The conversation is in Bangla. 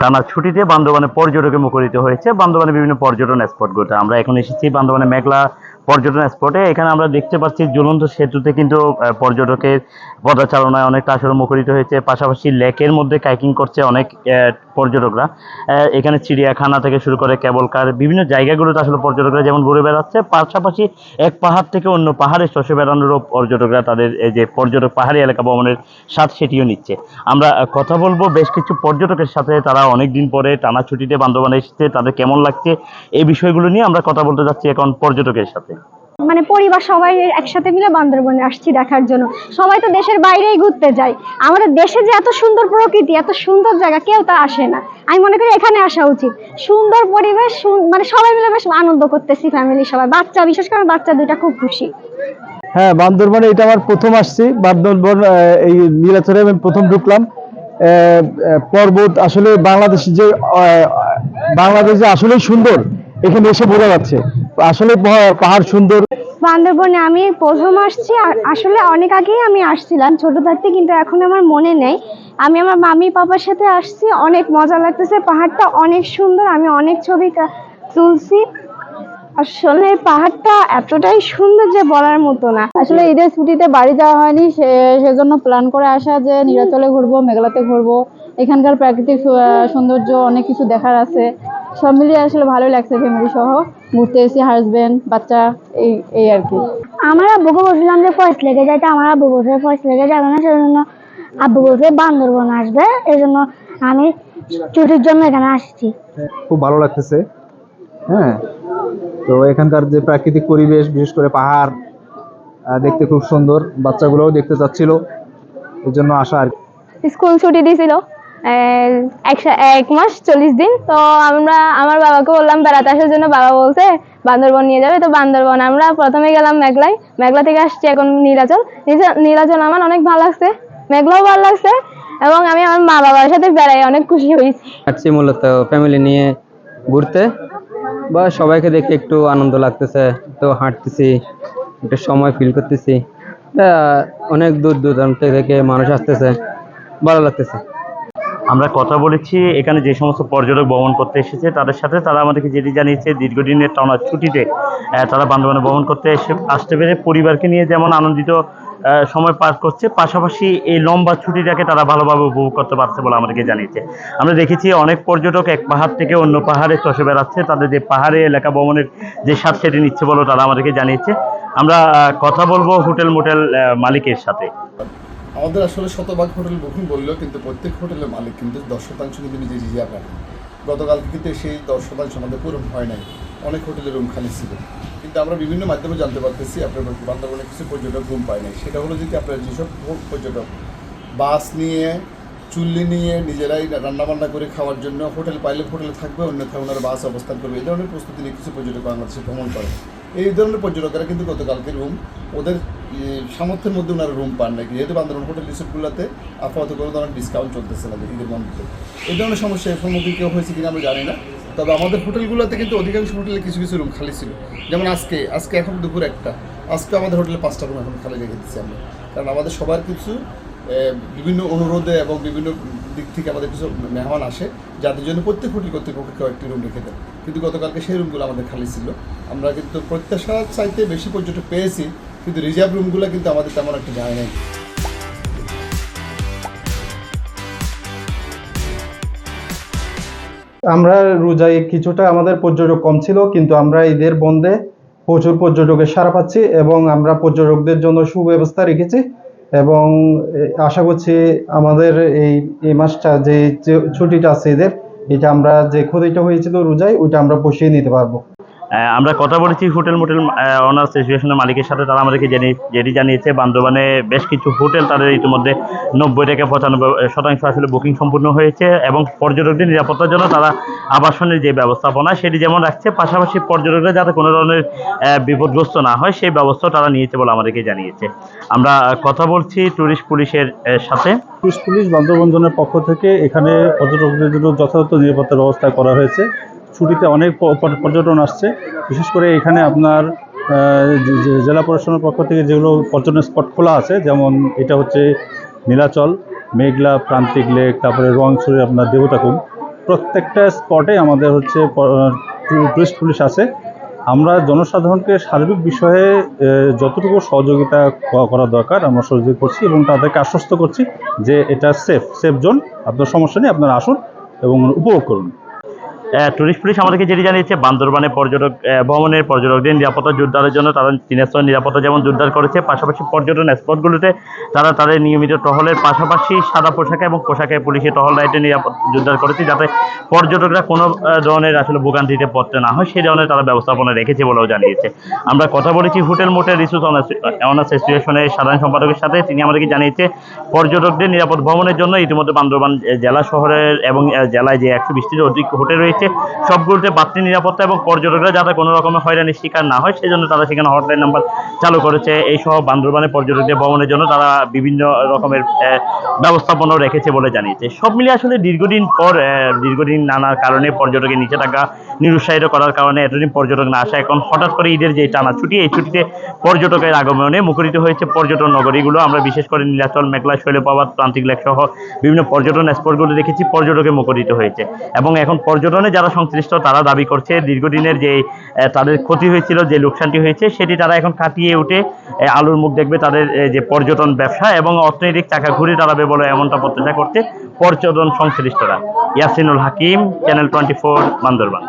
টানা ছুটিতে বান্দরবানে পর্যটকে মুখরিত হয়েছে বান্দরবানে বিভিন্ন পর্যটন স্পটগুলো। আমরা এখন এসেছি বান্দরবানে মেঘলা পর্যটন স্পটে। এখানে আমরা দেখতে পাচ্ছি ঝুলন্ত সেতুতে কিন্তু পর্যটকের পদচারণায় অনেকটা আসলে মুখরিত হয়েছে। পাশাপাশি লেকের মধ্যে কাইকিং করছে অনেক পর্যটকরা। এখানে চিড়িয়াখানা থেকে শুরু করে কেবল কার বিভিন্ন জায়গাগুলোতে আসলে পর্যটকরা যেমন ঘুরে বেড়াচ্ছে, পাশাপাশি এক পাহাড় থেকে অন্য পাহাড়ে চষে বেড়ানোরও পর্যটকরা তাদের এই যে পর্যটক পাহাড়ি এলাকা ভ্রমণের স্বাদ সেটিও নিচ্ছে। আমরা কথা বলবো বেশ কিছু পর্যটকের সাথে, তারা অনেকদিন পরে টানা ছুটিতে বান্দরবানে এসেছে, তাদের কেমন লাগছে এই বিষয়গুলো নিয়ে আমরা কথা বলতে যাচ্ছি এখন পর্যটকের সাথে। মানে পরিবার সবাই একসাথে মিলে বান্দরবনে আসছি দেখার জন্য। সবাই তো দেশের বাইরেই ঘুরতে যায়, আমাদের দেশে যে এত সুন্দর প্রকৃতি, এত সুন্দর জায়গা, কেউ তা আসে না। আমি মনে করি এখানে আসা উচিত। সুন্দর পরিবেশ, মানে সবাই মিলে বেশ আনন্দ করতেছি, ফ্যামিলি সবাই, বাচ্চা, বিশেষ করে বাচ্চা দুইটা খুব খুশি। হ্যাঁ, বান্দরবানে এটা আমার প্রথম আসছি। বান্দরবন এই নীলাচলে আমি প্রথম ঢুকলাম। পর্বত আসলে বাংলাদেশ যে আসলেই সুন্দর এখানে এসে বোঝা যাচ্ছে। আসলে পাহাড় সুন্দর। বান্দরবনে আমি প্রথম আসছি, আসলে অনেক আগেই আমি আসছিলাম ছোট থাকতে, কিন্তু এখন আমার মনে নেই। আমি আমার মামি পাপার সাথে আসছি, অনেক মজা লাগতেছে, পাহাড়টা অনেক সুন্দর, আমি অনেক ছবি তুলছি। আসলে পাহাড়টা এতটাই সুন্দর যে বলার মতো না। আসলে ঈদের ছুটিতে বাড়ি যাওয়া হয়নি, সেজন্য প্ল্যান করে আসা যে নীলাচলে ঘুরবো, মেঘলাতে ঘুরবো। এখানকার প্রাকৃতিক সৌন্দর্য, অনেক কিছু দেখার আছে। সব মিলিয়ে আসলে ভালোই লাগছে, ফ্যামিলি সহ ঘুরতে এসেছি, হাজবেন্ড বাচ্চা এই আর কি। আমার আব্বুকে বলছিলাম যে ফয়েস লেগে যাইতে, আমার আব্বু বলছে ফয়েস লেগে যাবে না, সেজন্য আব্বু বলছে বান্দরবন আসবে, এই জন্য আমি ছুটির জন্য এখানে আসছি। খুব ভালো লাগতেছে। হ্যাঁ, তো এখানকার যে প্রাকৃতিক পরিবেশ, বিশেষ করে পাহাড় দেখতে খুব সুন্দর। বাচ্চাগুলোও দেখতে চাচ্ছিল, এর জন্য আসা আর কি। স্কুল ছুটি দিয়েছিল 1 মাস 40 দিন। তো আমার বাবাকে বললাম বেড়াতে আসার জন্য, বাবা বলছে বান্দরবন নিয়ে যাবে। তো বান্দরবন আমরা প্রথমে গেলাম মেঘলা থেকে আসছি এখন নীলাচল আমার অনেক ভালো লাগছে, মেঘলাও ভালো লাগছে, এবং আমি আমার মা বাবার সাথে বেড়াই অনেক খুশি হয়েছি। আসছি মূলত ফ্যামিলি নিয়ে ঘুরতে, বা সবাইকে দেখে একটু আনন্দ লাগতেছে, তো হাঁটতেছি, একটু সময় ফিল করতেছি। অনেক দূর দূরান্ত থেকে মানুষ আসতেছে, ভালো লাগতেছে। আমরা কথা বলেছি এখানে যে সমস্ত পর্যটক ভ্রমণ করতে এসেছে তাদের সাথে। তারা আমাদেরকে যেটি জানিয়েছে দীর্ঘদিনের টানা ছুটিতে তারা বান্দরবানে ভ্রমণ করতে আসতে পেরে পরিবারকে নিয়ে যেমন আনন্দিত সময় পার করছে, পাশাপাশি এই লম্বা ছুটিটাকে তারা ভালোভাবে উপভোগ করতে পারছে বলে আমাদেরকে জানিয়েছে। আমরা দেখেছি অনেক পর্যটক এক পাহাড় থেকে অন্য পাহাড়ে চষে বেড়াচ্ছে, তাদের যে পাহাড়ে এলাকা ভ্রমণের যে স্বাদ সেটি নিচ্ছে বলে তারা আমাদেরকে জানিয়েছে। আমরা কথা বলবো হোটেল মোটেল মালিকের সাথে। আমাদের আসলে শতভাগ হোটেল বুকিং বললেও কিন্তু প্রত্যেক হোটেলের মালিক কিন্তু 10% কিন্তু নিজে রিজার্ভ রাখেন। গতকালকে কিন্তু সেই 10% আমাদের পূরণ হয় নাই, অনেক হোটেলের রুম খালি ছিল। কিন্তু আমরা বিভিন্ন মাধ্যমে জানতে পারতেছি আপনার বান্দরবনে কিছু পর্যটক রুম পায় নাই। সেটা হলো যদি আপনার যেসব পর্যটক বাস নিয়ে, চুল্লি নিয়ে নিজেরাই রান্নাবান্না করে খাওয়ার জন্য হোটেল পাইলে হোটেলে থাকবে, অন্যথা ওনারা বাস অবস্থান করবে, এই ধরনের প্রস্তুতি নিয়ে কিছু পর্যটক বাংলাদেশে ভ্রমণ করে। এই ধরনের পর্যটকেরা কিন্তু গতকালকে রুম ওদের সামর্থ্যের মধ্যে ওনারা রুম পান নাকি, যেহেতু বান্দরবান হোটেল রিসোর্টগুলোতে আপাতত কোনো ধরনের ডিসকাউন্ট চলতেছে না ঈদের মধ্যে। এই ধরনের সমস্যার সম্মুখীন কেউ হয়েছে কিনা আমরা জানি না। তবে আমাদের হোটেলগুলোতে কিন্তু অধিকাংশ হোটেলে কিছু কিছু রুম খালি ছিল। যেমন আজকে এখন দুপুর 1টা, আজকে আমাদের হোটেলে 5টা রুম এখন খালি রেখে দিচ্ছি আমরা, কারণ আমাদের সবার কিছু বিভিন্ন অনুরোধে এবং বিভিন্ন দিক থেকে আমাদের কিছু মেহমান আসে, যাদের জন্য প্রত্যেক হোটেল কর্তৃপক্ষ কয়েকটি রুম রেখে দেয়। কিন্তু গতকালকে সেই রুমগুলো আমাদের খালি ছিল। আমরা কিন্তু প্রত্যাশার চাইতে বেশি পর্যটক পেয়েছি, কিন্তু রিজার্ভ রুমগুলো কিন্তু আমাদের তেমন একটা যায় নাই। আমরা রোজায় কিছুটা আমাদের পর্যটক কম ছিল, কিন্তু আমরা ঈদের বন্ধে প্রচুর পর্যটকের সাড়া পাচ্ছি এবং আমরা পর্যটকদের জন্য সুব্যবস্থা রেখেছি। এবং আশা করছি আমাদের এই মাসটা যে ছুটিটা আছে ঈদের, এটা আমরা যে ক্ষতিটা হয়েছিল রোজায় ওইটা আমরা পুষিয়ে নিতে পারবো। আমরা কথা বলেছি হোটেল মোটেল অনার অ্যাসোসিয়েশনের মালিকের সাথে। তারা আমাদেরকে যেটি জানিয়েছে বান্দরবানে বেশ কিছু হোটেল তাদের ইতিমধ্যে 90 থেকে 95% আসলে বুকিং সম্পূর্ণ হয়েছে, এবং পর্যটকদের নিরাপত্তার জন্য তারা আবাসনের যে ব্যবস্থাপনা সেটি যেমন রাখছে, পাশাপাশি পর্যটকরা যাতে কোনো ধরনের বিপদগ্রস্ত না হয় সেই ব্যবস্থাও তারা নিয়েছে বলে আমাদেরকে জানিয়েছে। আমরা কথা বলছি ট্যুরিস্ট পুলিশের সাথে। ট্যুরিস্ট পুলিশ বান্দরবান জোনের পক্ষ থেকে এখানে পর্যটকদের জন্য যথাযথ নিরাপত্তার ব্যবস্থা করা হয়েছে। ছুটিতে অনেক পর্যটন আসছে, বিশেষ করে এখানে আপনার জেলা প্রশাসনের পক্ষ থেকে যেগুলো পর্যটন স্পট খোলা আছে, যেমন এটা হচ্ছে নীলাচল, মেঘলা, প্রান্তিক লেক, তারপরে রোয়াংছড়ি আপনার দেবতাকুণ্ড। প্রত্যেকটা স্পটে আমাদের হচ্ছে টুরিস্ট পুলিশ আছে। আমরা জনসাধারণকে সার্বিক বিষয়ে যতটুকু সহযোগিতা করা দরকার আমরা সহযোগিতা করছি এবং তাদেরকে আশ্বস্ত করছি যে এটা সেফ জোন, আপনার সমস্যা নেই, আপনারা আসুন এবং উপভোগ করুন। টুরিস্ট পুলিশ আমাদেরকে যেটি জানিয়েছে, বান্দরবানে ভ্রমণের পর্যটকদের নিরাপত্তা জোরদারের জন্য তারা 3 স্তরের নিরাপত্তা যেমন জোরদার করেছে, পাশাপাশি পর্যটন স্পটগুলোতে তারা তাদের নিয়মিত টহলের পাশাপাশি সাদা পোশাকে এবং পোশাকে পুলিশের টহল রাইটে নিরাপত্তা জোরদার করেছে, যাতে পর্যটকরা কোনো ধরনের আসলে ভোগান্তিতে পড়তে না হয় সেই ধরনের তারা ব্যবস্থাপনা রেখেছে বলেও জানিয়েছে। আমরা কথা বলেছি হোটেল মোটেল রিসোর্স অনার্স অ্যাসোসিয়েশনের সাধারণ সম্পাদকের সাথে। তিনি আমাদেরকে জানিয়েছে পর্যটকদের নিরাপদ ভ্রমণের জন্য ইতিমধ্যে বান্দরবান জেলা শহরের এবং জেলায় যে 120টির অধিক হোটেল রয়েছে সবগুলোতে বাড়তি নিরাপত্তা এবং পর্যটকরা যাতে কোনো রকমের হয়রানির শিকার না হয় সেজন্য তারা সেখানে হটলাইন নাম্বার চালু করেছে। এই সহ বান্দরবানে পর্যটকদের ভ্রমণের জন্য তারা বিভিন্ন রকমের ব্যবস্থাপনাও রেখেছে বলে জানিয়েছে। সব মিলিয়ে আসলে দীর্ঘদিন নানা কারণে পর্যটকের নিষেধাজ্ঞা নিরুৎসাহিত করার কারণে এতদিন পর্যটক না আসা, এখন হঠাৎ করে ঈদের যে টানা ছুটি, এই ছুটিতে পর্যটকের আগমনে মুখরিত হয়েছে পর্যটন নগরীগুলো। আমরা বিশেষ করে নীলাচল, মেঘলা, শৈলপ্রপাত, প্রান্তিক লেক সহ বিভিন্ন পর্যটন স্পটগুলো দেখেছি পর্যটকে মুখরিত হয়েছে। এবং এখন পর্যটনে যারা সংশ্লিষ্ট তারা দাবি করছে দীর্ঘদিনের যে তাদের ক্ষতি হয়েছিল, যে লোকসানটি হয়েছে সেটি তারা এখন কাটিয়ে উঠে আলোর মুখ দেখবে তাদের যে পর্যটন ব্যবসা এবং অর্থনৈতিক চাকা ঘুরে দাঁড়াবে বলে এমনটা প্রত্যাশা করছে পর্যটন সংশ্লিষ্টরা। ইয়াসিনুল হাকিম, চ্যানেল 24, বান্দরবান।